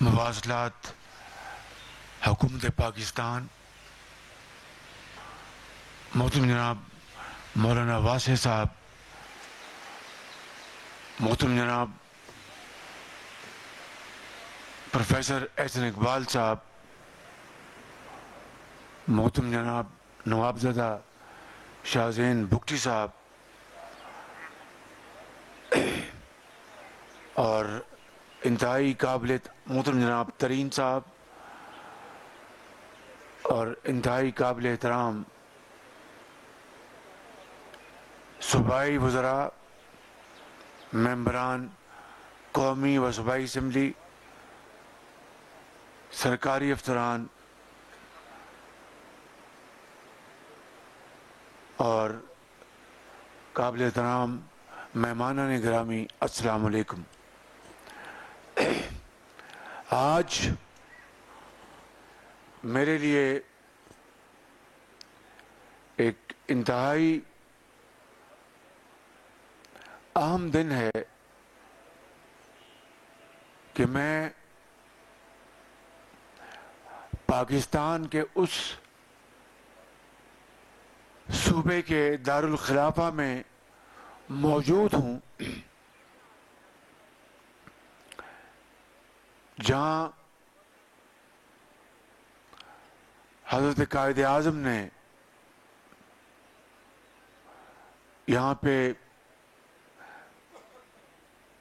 مواصلات حکومت پاکستان محترم جناب مولانا واسع صاحب، محترم جناب پروفیسر احسن اقبال صاحب، محترم جناب نوابزادہ شاہ زین بگٹی صاحب، اور انتہائی قابل محترم جناب ترین صاحب، اور انتہائی قابل احترام صوبائی وزراء، ممبران قومی و صوبائی اسمبلی، سرکاری افسران اور قابل احترام مہمانان گرامی، السلام علیکم۔ آج میرے لیے ایک انتہائی اہم دن ہے کہ میں پاکستان کے اس صوبے کے دارالخلافہ میں موجود ہوں جہاں حضرت قائد اعظم نے یہاں پہ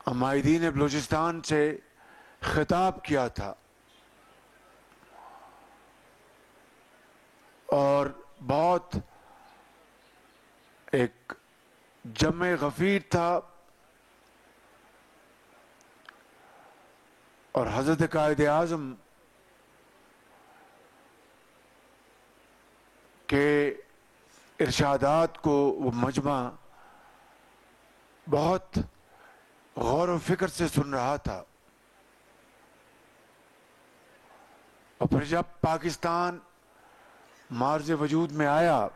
عمائدین بلوچستان سے خطاب کیا تھا، اور بہت ایک جمع غفیر تھا، اور حضرت قائد اعظم کے ارشادات کو وہ مجمع بہت غور و فکر سے سن رہا تھا۔ اور پھر جب پاکستان معرض وجود میں آیا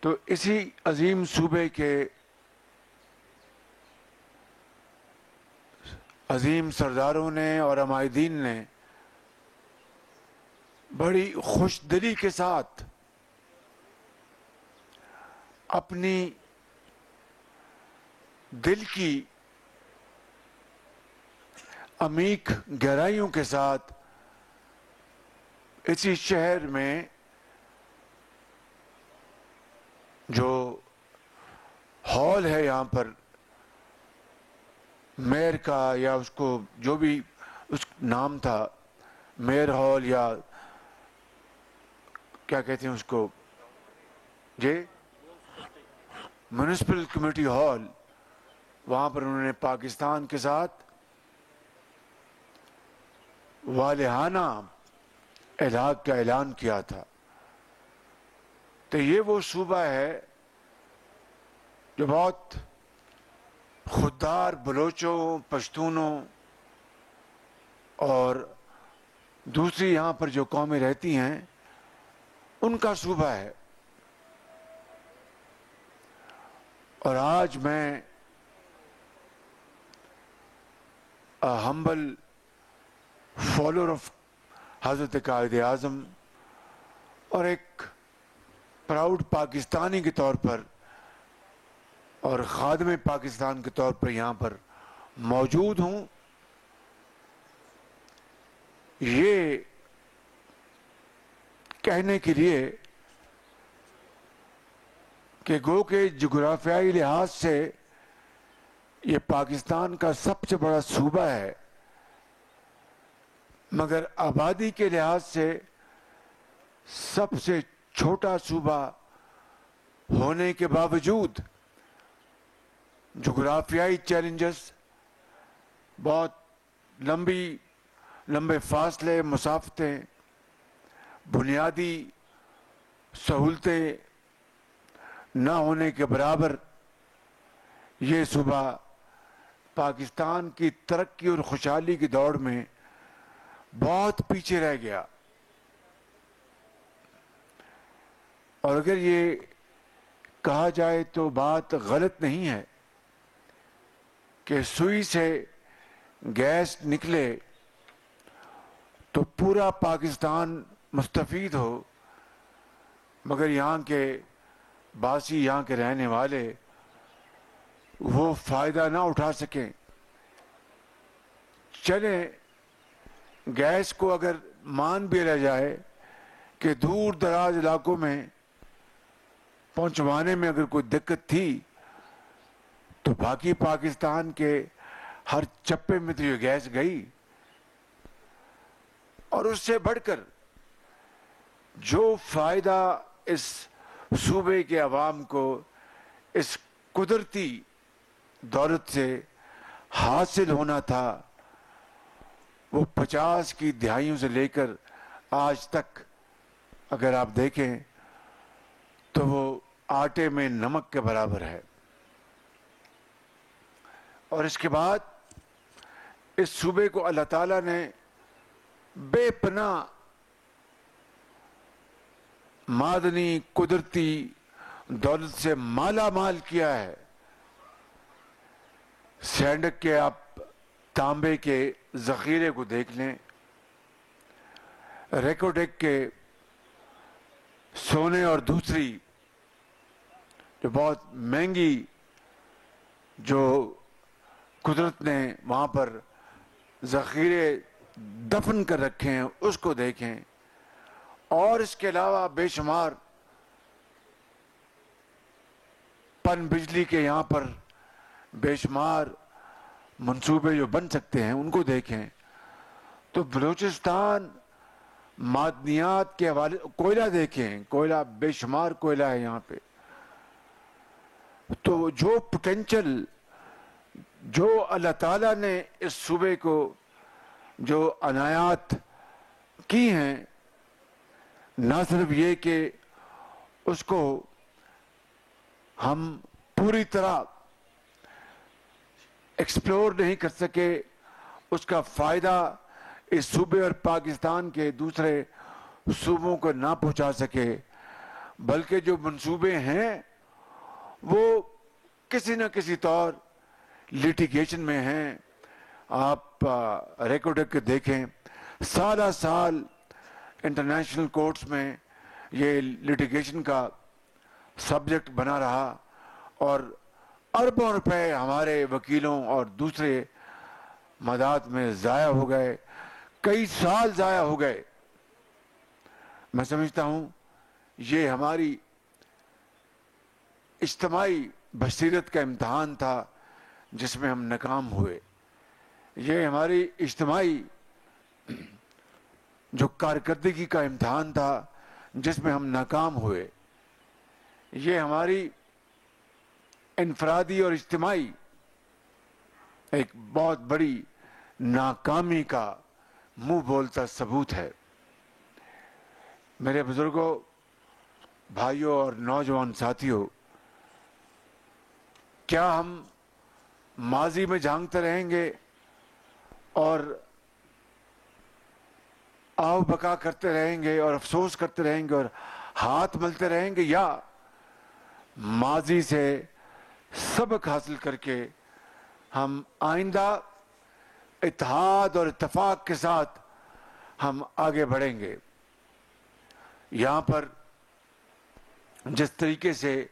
تو اسی عظیم صوبے کے عظیم سرداروں نے اور عمائدین نے بڑی خوش دلی کے ساتھ اپنی دل کی عمیق گہرائیوں کے ساتھ اسی شہر میں جو ہال ہے یہاں پر میئر کا، یا اس کو جو بھی اس نام تھا، میئر ہال یا کیا کہتے ہیں اس کو، جی میونسپل کمیٹی ہال، وہاں پر انہوں نے پاکستان کے ساتھ والہانہ الحاق کا اعلان کیا تھا۔ تو یہ وہ صوبہ ہے جو بہت خوددار بلوچوں، پشتونوں اور دوسری یہاں پر جو قومیں رہتی ہیں ان کا صوبہ ہے۔ اور آج میں ہمبل فالوور آف حضرت قائد اعظم اور ایک پراؤڈ پاکستانی کے طور پر اور خادم پاکستان کے طور پر یہاں پر موجود ہوں، یہ کہنے کے لیے کہ گو کہ جغرافیائی لحاظ سے یہ پاکستان کا سب سے بڑا صوبہ ہے، مگر آبادی کے لحاظ سے سب سے چھوٹا صوبہ ہونے کے باوجود جغرافیائی چیلنجز، بہت لمبے فاصلے، مسافتیں، بنیادی سہولتیں نہ ہونے کے برابر یہ صوبہ پاکستان کی ترقی اور خوشحالی کی دوڑ میں بہت پیچھے رہ گیا۔ اور اگر یہ کہا جائے تو بات غلط نہیں ہے کہ سوئی سے گیس نکلے تو پورا پاکستان مستفید ہو، مگر یہاں کے باسی، یہاں کے رہنے والے وہ فائدہ نہ اٹھا سکیں۔ چلیں گیس کو اگر مان بھی لیا جائے کہ دور دراز علاقوں میں پہنچوانے میں اگر کوئی دقت تھی، تو باقی پاکستان کے ہر چپے میں تو یہ گیس گئی۔ اور اس سے بڑھ کر جو فائدہ اس صوبے کے عوام کو اس قدرتی دولت سے حاصل ہونا تھا، وہ 50 کی دہائیوں سے لے کر آج تک اگر آپ دیکھیں تو وہ آٹے میں نمک کے برابر ہے۔ اور اس کے بعد اس صوبے کو اللہ تعالیٰ نے بے پناہ معدنی قدرتی دولت سے مالا مال کیا ہے۔ سینڈک کے آپ تانبے کے ذخیرے کو دیکھ لیں، ریکوڈیک کے سونے اور دوسری جو بہت مہنگی جو قدرت نے وہاں پر ذخیرے دفن کر رکھے ہیں اس کو دیکھیں، اور اس کے علاوہ بے شمار پن بجلی کے یہاں پر بے شمار منصوبے جو بن سکتے ہیں ان کو دیکھیں، تو بلوچستان معدنیات کے حوالے، کوئلہ دیکھیں، کوئلہ بے شمار کوئلہ ہے یہاں پہ۔ تو جو پوٹینشل جو اللہ تعالیٰ نے اس صوبے کو جو عنایات کی ہیں، نہ صرف یہ کہ اس کو ہم پوری طرح ایکسپلور نہیں کر سکے، اس کا فائدہ اس صوبے اور پاکستان کے دوسرے صوبوں کو نہ پہنچا سکے، بلکہ جو منصوبے ہیں وہ کسی نہ کسی طور لیٹیگیشن میں ہیں۔ آپ ریکارڈ کے دیکھیں، سالہ سال انٹرنیشنل کورٹس میں یہ لیٹیگیشن کا سبجیکٹ بنا رہا، اور اربوں روپے ہمارے وکیلوں اور دوسرے مداد میں ضائع ہو گئے، کئی سال ضائع ہو گئے۔ میں سمجھتا ہوں یہ ہماری اجتماعی بصیرت کا امتحان تھا جس میں ہم ناکام ہوئے۔ یہ ہماری اجتماعی جو کارکردگی کا امتحان تھا جس میں ہم ناکام ہوئے۔ یہ ہماری انفرادی اور اجتماعی ایک بہت بڑی ناکامی کا منہ بولتا ثبوت ہے۔ میرے بزرگوں، بھائیوں اور نوجوان ساتھیوں، کیا ہم ماضی میں جھانکتے رہیں گے اور آو بکا کرتے رہیں گے اور افسوس کرتے رہیں گے اور ہاتھ ملتے رہیں گے، یا ماضی سے سبق حاصل کر کے ہم آئندہ اتحاد اور اتفاق کے ساتھ ہم آگے بڑھیں گے؟ یہاں پر جس طریقے سے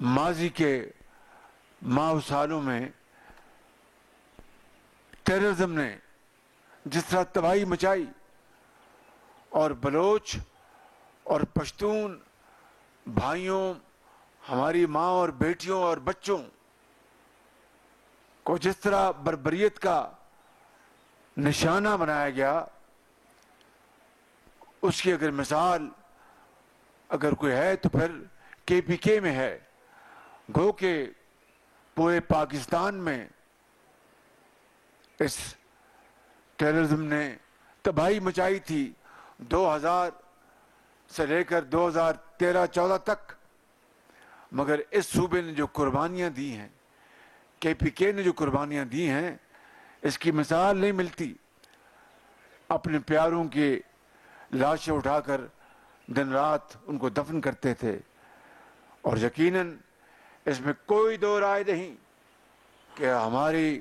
ماضی کے ماہ سالوں میں ٹیررزم نے جس طرح تباہی مچائی، اور بلوچ اور پشتون بھائیوں، ہماری ماں اور بیٹیوں اور بچوں کو جس طرح بربریت کا نشانہ بنایا گیا، اس کی اگر مثال اگر کوئی ہے تو پھر کے پی کے میں ہے۔ گو کہ پورے پاکستان میں اس ٹیررزم نے تباہی مچائی تھی 2000 سے لے کر 2013-14 تک، مگر اس صوبے نے جو قربانیاں دی ہیں، کے پی کے نے جو قربانیاں دی ہیں، اس کی مثال نہیں ملتی۔ اپنے پیاروں کی لاشیں اٹھا کر دن رات ان کو دفن کرتے تھے، اور یقیناً اس میں کوئی دو رائے نہیں کہ ہماری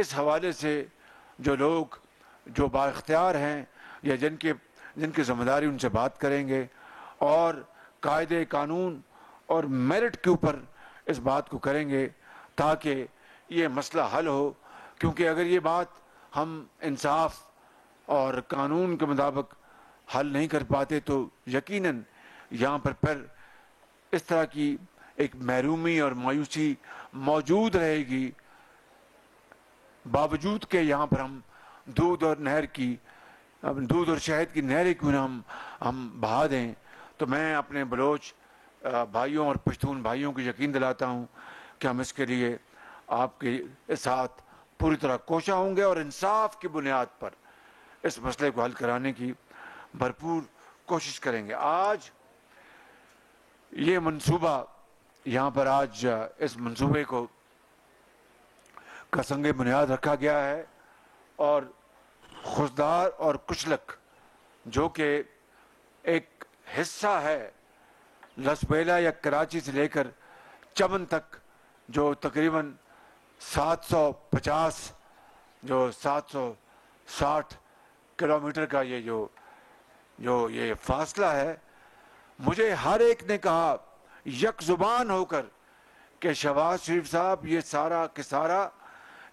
اس حوالے سے جو لوگ جو بااختیار ہیں یا جن کی ذمہ داری ان سے بات کریں گے اور قاعدے قانون اور میرٹ کے اوپر اس بات کو کریں گے تاکہ یہ مسئلہ حل ہو. کیونکہ اگر یہ بات ہم انصاف اور قانون کے مطابق حل نہیں کر پاتے تو یقیناً یہاں پر پھر اس طرح کی ایک محرومی اور مایوسی موجود رہے گی، باوجود کہ یہاں پر ہم دودھ اور شہد کی نہریں کیوں نہ ہم بہا دیں. تو میں اپنے بلوچ بھائیوں اور پشتون بھائیوں کو یقین دلاتا ہوں کہ ہم اس کے لیے آپ کے ساتھ پوری طرح کوشاں ہوں گے اور انصاف کی بنیاد پر اس مسئلے کو حل کرانے کی بھرپور کوشش کریں گے. آج یہ منصوبہ یہاں پر اس منصوبے کا سنگ بنیاد رکھا گیا ہے اور خضدار اور کچلک جو کہ ایک حصہ ہے لسبیلا یا کراچی سے لے کر چمن تک، جو تقریباً 760 کلومیٹر کا یہ جو یہ فاصلہ ہے. مجھے ہر ایک نے کہا یک زبان ہو کر کہ شہباز شریف صاحب یہ سارا کہ سارا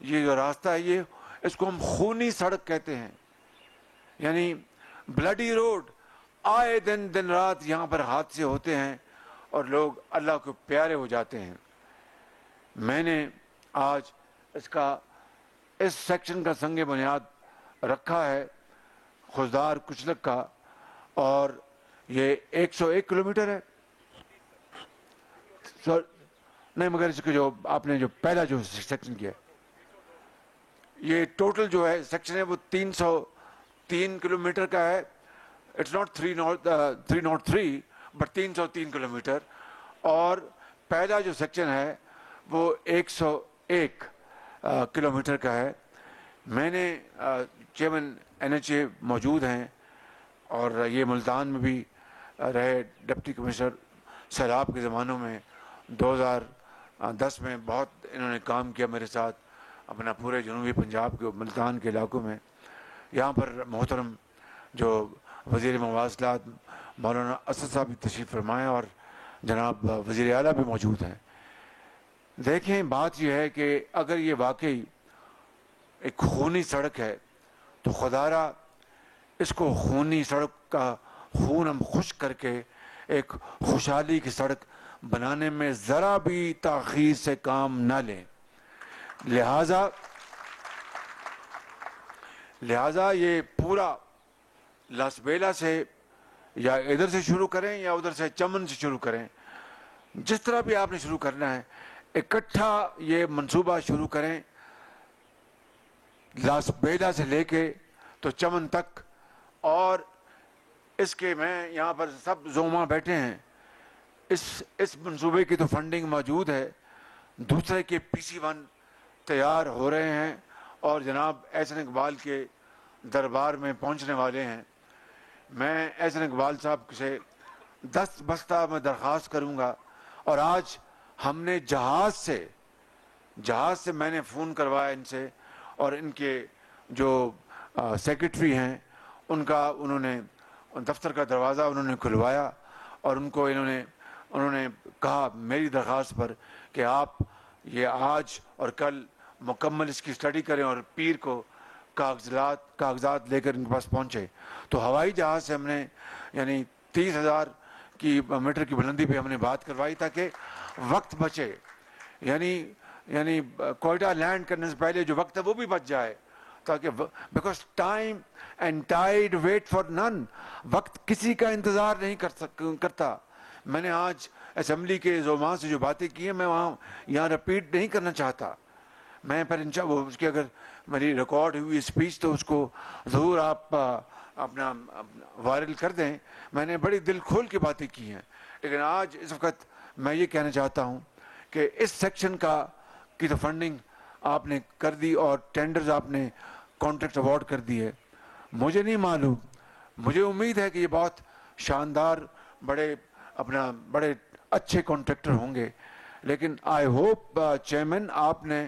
یہ جو راستہ ہے اس کو ہم خونی سڑک کہتے ہیں، یعنی بلڈی روڈ. آئے دن رات یہاں پر حادثے ہوتے ہیں اور لوگ اللہ کو پیارے ہو جاتے ہیں. میں نے آج اس سیکشن کا سنگ بنیاد رکھا ہے خضدار کچلک کا، اور یہ 101 کلومیٹر ہے. نہیں، مگر اس کے جو آپ نے جو پہلا جو سیکشن کیا یہ ٹوٹل جو ہے سیکشن ہے وہ 303 کلومیٹر کا ہے. It's not 303 but 303 kilometre. اور پہلا جو سیکشن ہے وہ 101 کلومیٹر کا ہے. میں نے چیئرمین NHA موجود ہیں اور یہ ملتان میں بھی رہے ڈپٹی کمشنر سیلاب کے زمانوں میں. 2010 میں بہت انہوں نے کام کیا میرے ساتھ اپنا پورے جنوبی پنجاب کے ملتان کے علاقوں میں. یہاں پر محترم جو وزیر مواصلات مولانا اسد صاحب بھی تشریف فرمائے اور جناب وزیر اعلیٰ بھی موجود ہیں. دیکھیں، بات یہ ہے کہ اگر یہ واقعی ایک خونی سڑک ہے تو خدارہ اس کو خونی سڑک کا خون ہم خشک کر کے ایک خوشحالی کی سڑک بنانے میں ذرا بھی تاخیر سے کام نہ لیں. لہٰذا یہ پورا لاسبیلا سے یا ادھر سے شروع کریں یا ادھر سے چمن سے شروع کریں، جس طرح بھی آپ نے شروع کرنا ہے اکٹھا یہ منصوبہ شروع کریں لاسبیلا سے لے کے تو چمن تک. اور اس کے میں یہاں پر سب زوما بیٹھے ہیں، اس منصوبے کی تو فنڈنگ موجود ہے. دوسرے کے PC1 تیار ہو رہے ہیں اور جناب احسن اقبال کے دربار میں پہنچنے والے ہیں. میں احسن اقبال صاحب سے دست بستہ میں درخواست کروں گا. اور آج ہم نے جہاز سے میں نے فون کروایا ان سے، اور ان کے جو سیکرٹری ہیں انہوں نے دفتر کا دروازہ انہوں نے کھلوایا اور انہوں نے کہا میری درخواست پر کہ آپ یہ آج اور کل مکمل اس کی سٹڈی کریں اور پیر کو کاغذات لے کر ان کے پاس پہنچے. تو ہوائی جہاز سے ہم نے یعنی 30,000 میٹر کی بلندی پہ ہم نے بات کروائی تاکہ وقت بچے، یعنی کوئٹہ لینڈ کرنے سے پہلے جو وقت ہے وہ بھی بچ جائے، تاکہ because time and tide wait for none, وقت کسی کا انتظار نہیں کرتا. میں نے آج اسمبلی کے زوما سے جو باتیں کی ہیں میں یہاں رپیٹ نہیں کرنا چاہتا. میں پھر اس کی اگر میری ریکارڈ ہوئی اسپیچ تو اس کو ضرور آپ اپنا وائرل کر دیں. میں نے بڑی دل کھول کے باتیں کی ہیں، لیکن آج اس وقت میں یہ کہنا چاہتا ہوں کہ اس سیکشن کی تو فنڈنگ آپ نے کر دی اور ٹینڈرز آپ نے کانٹریکٹ اوارڈ کر دی ہے. مجھے نہیں معلوم، مجھے امید ہے کہ یہ بہت شاندار بڑے اچھے کانٹریکٹر ہوں گے، لیکن آئی ہوپ چیئرمین آپ نے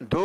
2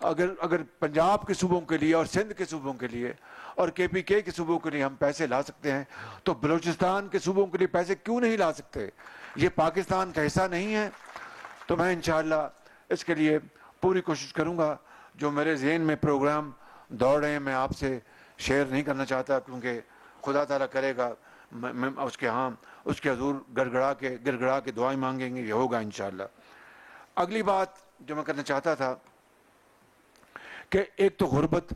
اگر پنجاب کے صوبوں کے لیے اور سندھ کے صوبوں کے لیے اور KPK کے صوبوں کے لیے ہم پیسے لا سکتے ہیں تو بلوچستان کے صوبوں کے لیے پیسے کیوں نہیں لا سکتے؟ یہ پاکستان کا حصہ نہیں ہے؟ تو میں انشاءاللہ اس کے لیے پوری کوشش کروں گا. جو میرے ذہن میں پروگرام دوڑ رہے ہیں میں آپ سے شیئر نہیں کرنا چاہتا، کیونکہ خدا تعالیٰ کرے گا میں اس کے حضور گڑگڑا کے دعائیں مانگیں گے، یہ ہوگا انشاءاللہ. اگلی بات جو میں کرنا چاہتا تھا کہ ایک تو غربت،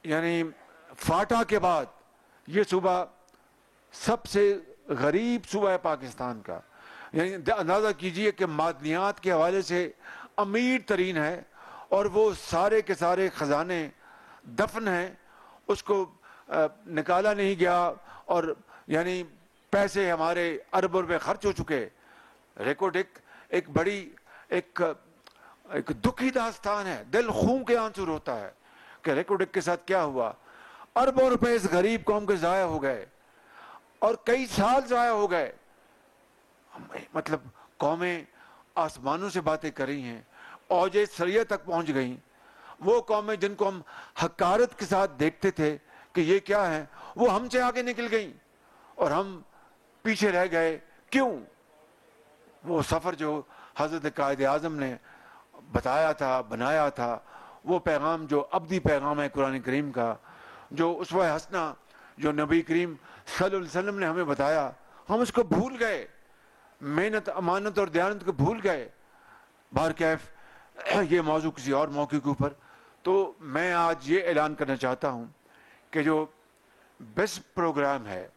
یعنی فاٹا کے بعد یہ صوبہ سب سے غریب صوبہ ہے پاکستان کا. یعنی اندازہ کیجئے کہ معدنیات کے حوالے سے امیر ترین ہے، اور وہ سارے کے سارے خزانے دفن ہیں، اس کو نکالا نہیں گیا، اور یعنی پیسے ہمارے ارب روپے خرچ ہو چکے. ریکارڈ ایک بڑی ایک دکھی داستان ہے، دل خون کے آنسو ہوتا ہے کہ ریکارڈ کے ساتھ کیا ہوا. اربوں روپے اس غریب قوم کے ضائع ہو گئے، اور کئی سال ضائع ہو گئے. مطلب قومیں آسمانوں سے باتیں کر رہی ہیں، اوج سریہ تک پہنچ گئیں. وہ قومیں جن کو ہم حقارت کے ساتھ دیکھتے تھے کہ یہ کیا ہے، وہ ہم سے آگے نکل گئیں اور ہم پیچھے رہ گئے. کیوں؟ وہ سفر جو حضرت قائد اعظم نے بتایا تھا، بنایا تھا، وہ پیغام جو ابدی پیغام ہے قرآن کریم کا، جو اسوہ حسنہ جو نبی کریم صلی اللہ علیہ وسلم نے ہمیں بتایا، ہم اس کو بھول گئے. محنت، امانت اور دیانت کو بھول گئے. بہرکیف یہ موضوع کسی اور موقع کے اوپر. تو میں آج یہ اعلان کرنا چاہتا ہوں کہ جو بیسٹ پروگرام ہے،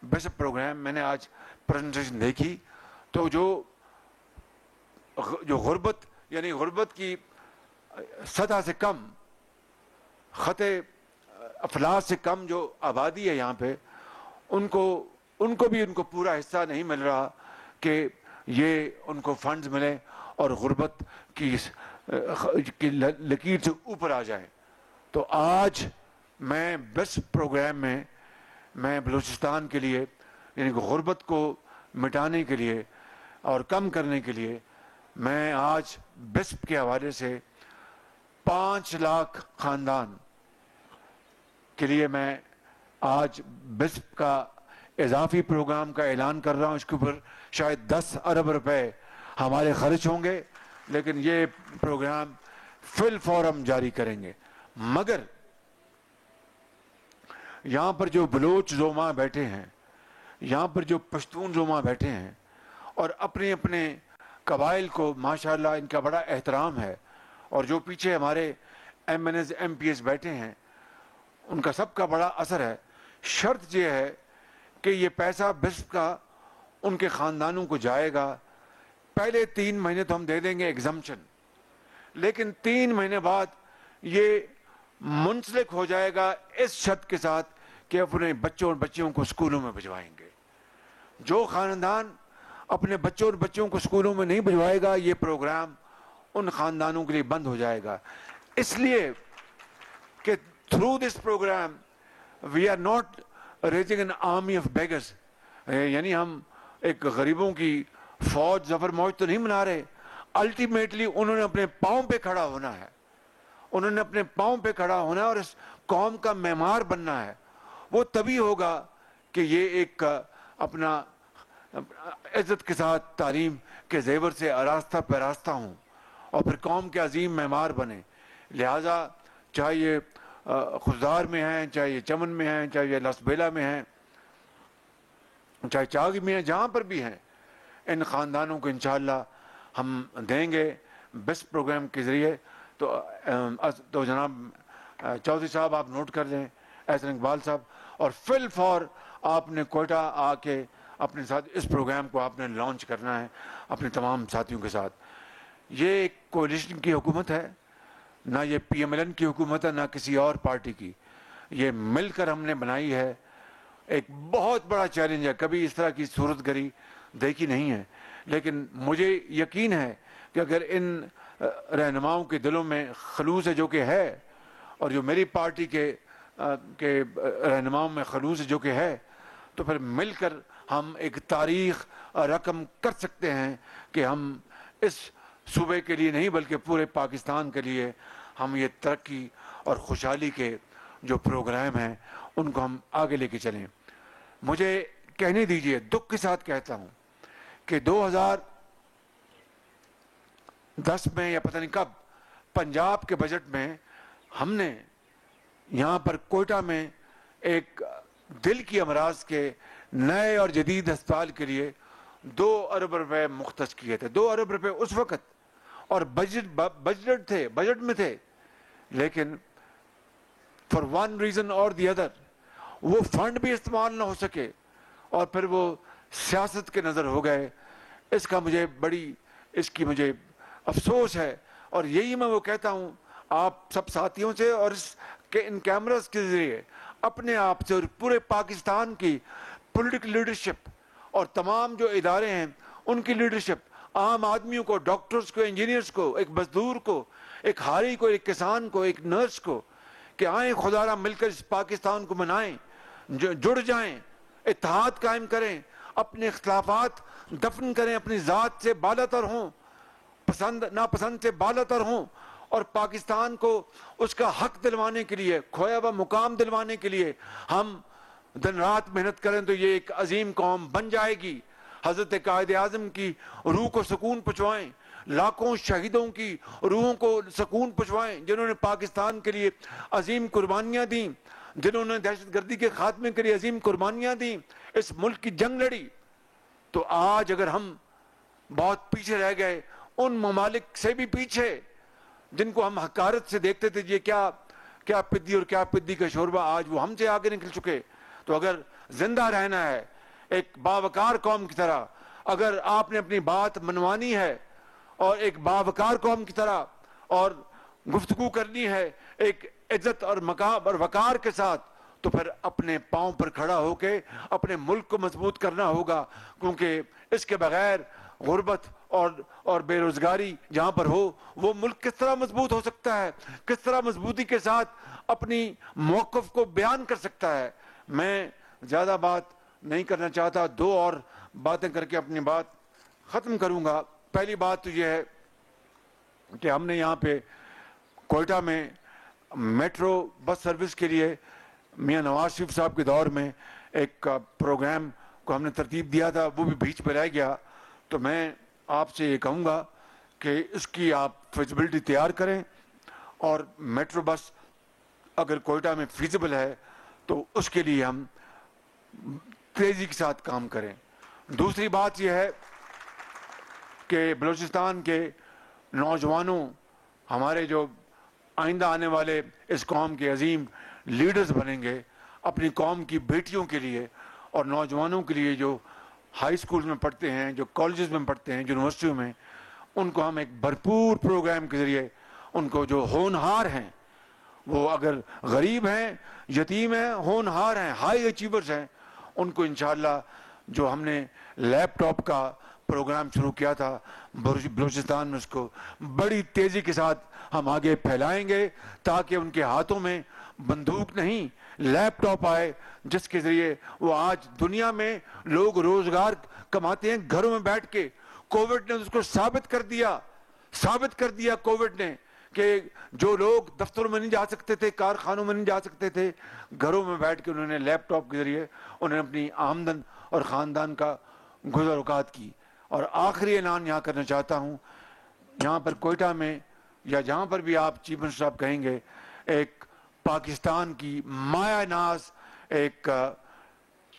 بیسٹ پروگرام میں نے آج پریزنٹیشن دیکھی، تو جو غربت، یعنی غربت کی سطح سے کم، خط افلاس سے کم جو آبادی ہے یہاں پہ، ان کو بھی ان کو پورا حصہ نہیں مل رہا کہ یہ ان کو فنڈز ملیں اور غربت کی لکیر سے اوپر آ جائیں. تو آج میں بیسٹ پروگرام میں بلوچستان کے لیے، یعنی غربت کو مٹانے کے لیے اور کم کرنے کے لیے، میں آج بسپ کے حوالے سے 5 لاکھ خاندان کے لیے میں آج بسپ کا اضافی پروگرام کا اعلان کر رہا ہوں. اس کے اوپر شاید 10 ارب روپے ہمارے خرچ ہوں گے، لیکن یہ پروگرام فی الفور ہم جاری کریں گے. مگر یہاں پر جو بلوچ زوما بیٹھے ہیں، یہاں پر جو پشتون زوما بیٹھے ہیں، اور اپنے اپنے قبائل کو ماشاءاللہ ان کا بڑا احترام ہے، اور جو پیچھے ہمارے MNs MPs بیٹھے ہیں ان کا سب کا بڑا اثر ہے. شرط یہ ہے کہ یہ پیسہ بسپ کا ان کے خاندانوں کو جائے گا. پہلے 3 مہینے تو ہم دے دیں گے ایگزمپشن، لیکن 3 مہینے بعد یہ منسلک ہو جائے گا اس شرط کے ساتھ کہ اپنے بچوں اور بچیوں کو اسکولوں میں بھجوائیں گے. جو خاندان اپنے بچوں اور بچیوں کو اسکولوں میں نہیں بھجوائے گا، یہ پروگرام ان خاندانوں کے لیے بند ہو جائے گا. اس لیے کہ through this programme we are not raising an army of beggars, یعنی ہم ایک غریبوں کی فوج، ظفر موج تو نہیں منا رہے. الٹیمیٹلی انہوں نے اپنے پاؤں پہ کھڑا ہونا ہے، انہوں نے اپنے پاؤں پہ کھڑا ہونا ہے اور اس قوم کا معمار بننا ہے. وہ تبھی ہوگا کہ یہ ایک اپنا عزت کے ساتھ تعلیم کے زیور سے آراستہ پیراستہ ہوں اور پھر قوم کے عظیم معمار بنے. لہٰذا چاہے یہ خزدار میں ہیں، چاہے یہ چمن میں ہیں، چاہے یہ لسبیلا میں ہیں، چاہے چاغ میں ہیں، جہاں پر بھی ہیں، ان خاندانوں کو انشاءاللہ ہم دیں گے بیسٹ پروگرام کے ذریعے. تو جناب چودھری صاحب آپ نوٹ کر لیں، احسن اقبال صاحب، اور فی الفور آپ نے کوئٹہ آ کے اپنے ساتھ اس پروگرام کو آپ نے لانچ کرنا ہے اپنے تمام ساتھیوں کے ساتھ. یہ ایک کولیشن کی حکومت ہے، نہ یہ PMLN کی حکومت ہے، نہ کسی اور پارٹی کی. یہ مل کر ہم نے بنائی ہے. ایک بہت بڑا چیلنج ہے، کبھی اس طرح کی صورت گری دیکھی نہیں ہے، لیکن مجھے یقین ہے کہ اگر ان رہنماؤں کے دلوں میں خلوص ہے جو کہ ہے، اور جو میری پارٹی کے رہنماؤں میں خلوص ہے جو کہ ہے، تو پھر مل کر ہم ایک تاریخ رقم کر سکتے ہیں کہ ہم اس صوبے کے لیے نہیں بلکہ پورے پاکستان کے لیے ہم یہ ترقی اور خوشحالی کے جو پروگرام ہیں ان کو ہم آگے لے کے چلیں. مجھے کہنے دیجئے، دکھ کے ساتھ کہتا ہوں کہ 2010 میں یا پتہ نہیں کب پنجاب کے بجٹ میں ہم نے یہاں پر کوئٹہ میں ایک دل کی امراض کے نئے اور جدید ہسپتال کے لیے 2 ارب روپے مختص کیے تھے. 2 ارب روپے اس وقت اور بجٹ میں تھے، لیکن فار ون ریزن اور دی ادر وہ فنڈ بھی استعمال نہ ہو سکے اور پھر وہ سیاست کے نظر ہو گئے. اس کی مجھے افسوس ہے، اور یہی میں وہ کہتا ہوں آپ سب ساتھیوں سے اور ان کیمراز کے ذریعے اپنے آپ سے اور پورے پاکستان کی پولیٹیکل لیڈرشپ اور تمام جو ادارے ہیں ان کی لیڈرشپ، عام آدمیوں کو، ڈاکٹرز کو، انجینئرز کو، ایک مزدور کو، ایک ہاری کو، ایک کسان کو، ایک نرس کو، کہ آئیں خدا را مل کر اس پاکستان کو بنائیں، جڑ جائیں، اتحاد قائم کریں، اپنے اختلافات دفن کریں، اپنی ذات سے بالاتر ہوں، پسند ناپسند سے بالاتر ہوں، اور پاکستان کو اس کا حق دلوانے کے لیے، کھویا ہوا مقام دلوانے کے لیے ہم دن رات محنت کریں تو یہ ایک عظیم قوم بن جائے گی. حضرت قائد اعظم کی روح کو سکون پہنچوائیں، لاکھوں شہیدوں کی روحوں کو سکون پہنچوائیں جنہوں نے پاکستان کے لیے عظیم قربانیاں دیں، جنہوں نے دہشت گردی کے خاتمے کے لیے عظیم قربانیاں دیں، اس ملک کی جنگ لڑی. تو آج اگر ہم بہت پیچھے رہ گئے، ان ممالک سے بھی پیچھے جن کو ہم حقارت سے دیکھتے تھے، یہ کیا پدی اور کیا پدی کا شوربہ، آج وہ ہم سے آگے نکل چکے. تو اگر زندہ رہنا ہے ایک باوقار قوم کی طرح، اگر آپ نے اپنی بات منوانی ہے اور ایک باوقار قوم کی طرح اور گفتگو کرنی ہے ایک عزت اور مقام اور وقار کے ساتھ، تو پھر اپنے پاؤں پر کھڑا ہو کے اپنے ملک کو مضبوط کرنا ہوگا، کیونکہ اس کے بغیر غربت اور بے روزگاری جہاں پر ہو، وہ ملک کس طرح مضبوط ہو سکتا ہے، کس طرح مضبوطی کے ساتھ اپنی موقف کو بیان کر سکتا ہے. میں زیادہ بات نہیں کرنا چاہتا، 2 اور باتیں کر کے اپنی بات ختم کروں گا. پہلی بات تو یہ ہے کہ ہم نے یہاں پہ کوئٹہ میں میٹرو بس سروس کے لیے میاں نواز شریف صاحب کے دور میں ایک پروگرام کو ہم نے ترتیب دیا تھا، وہ بھی بیچ پہ رہ گیا. تو میں آپ سے یہ کہوں گا کہ اس کی آپ فیزیبلٹی تیار کریں، اور میٹرو بس اگر کوئٹہ میں فیزیبل ہے تو اس کے لیے ہم تیزی کے ساتھ کام کریں. دوسری بات یہ ہے کہ بلوچستان کے نوجوانوں، ہمارے جو آئندہ آنے والے اس قوم کے عظیم لیڈرز بنیں گے، اپنی قوم کی بیٹیوں کے لیے اور نوجوانوں کے لیے جو ہائی سکول میں پڑھتے ہیں، جو کالجز میں پڑھتے ہیں، یونیورسٹیوں میں، ان کو ہم ایک بھرپور پروگرام کے ذریعے ان کو جو ہونہار ہیں، وہ اگر غریب ہیں، یتیم ہیں، ہونہار ہیں، ہائی اچیورز ہیں، ان کو انشاءاللہ جو ہم نے لیپ ٹاپ کا پروگرام شروع کیا تھا بلوچستان میں، اس کو بڑی تیزی کے ساتھ ہم آگے پھیلائیں گے تاکہ ان کے ہاتھوں میں بندوق نہیں، لیپ ٹاپ آئے جس کے ذریعے وہ آج دنیا میں لوگ روزگار کماتے ہیں گھروں میں بیٹھ کے. کووڈ نے اس کو ثابت کر دیا کووڈ نے کہ جو لوگ دفتروں میں نہیں جا سکتے تھے، کارخانوں میں نہیں جا سکتے تھے، گھروں میں بیٹھ کے انہوں نے لیپ ٹاپ کے ذریعے انہوں نے اپنی آمدن اور خاندان کا گزر اوقات کی. اور آخری اعلان یہاں کرنا چاہتا ہوں، یہاں پر کوئٹہ میں یا جہاں پر بھی آپ چیف منسٹر صاحب کہیں گے، ایک پاکستان کی مایہ ناز ایک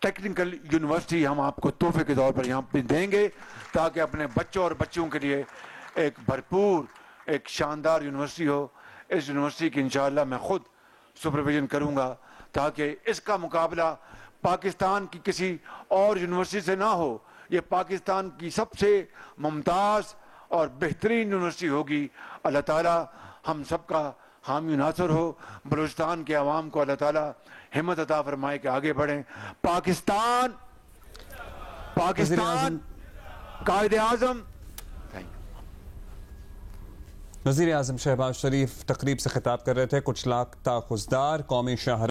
ٹیکنیکل یونیورسٹی ہم آپ کو تحفے کے طور پر یہاں پہ دیں گے تاکہ اپنے بچوں اور بچیوں کے لیے ایک بھرپور ایک شاندار یونیورسٹی ہو. اس یونیورسٹی کی انشاءاللہ میں خود سپرویژن کروں گا تاکہ اس کا مقابلہ پاکستان کی کسی اور یونیورسٹی سے نہ ہو. یہ پاکستان کی سب سے ممتاز اور بہترین یونیورسٹی ہوگی. اللہ تعالیٰ ہم سب کا حامی ناصر ہو. بلوچستان کے عوام کو اللہ تعالیٰ ہمت عطا فرمائے کہ آگے بڑھیں. پاکستان قائد اعظم. وزیر اعظم شہباز شریف تقریب سے خطاب کر رہے تھے. کچھ لاکھ تاخذدار قومی شاہراہ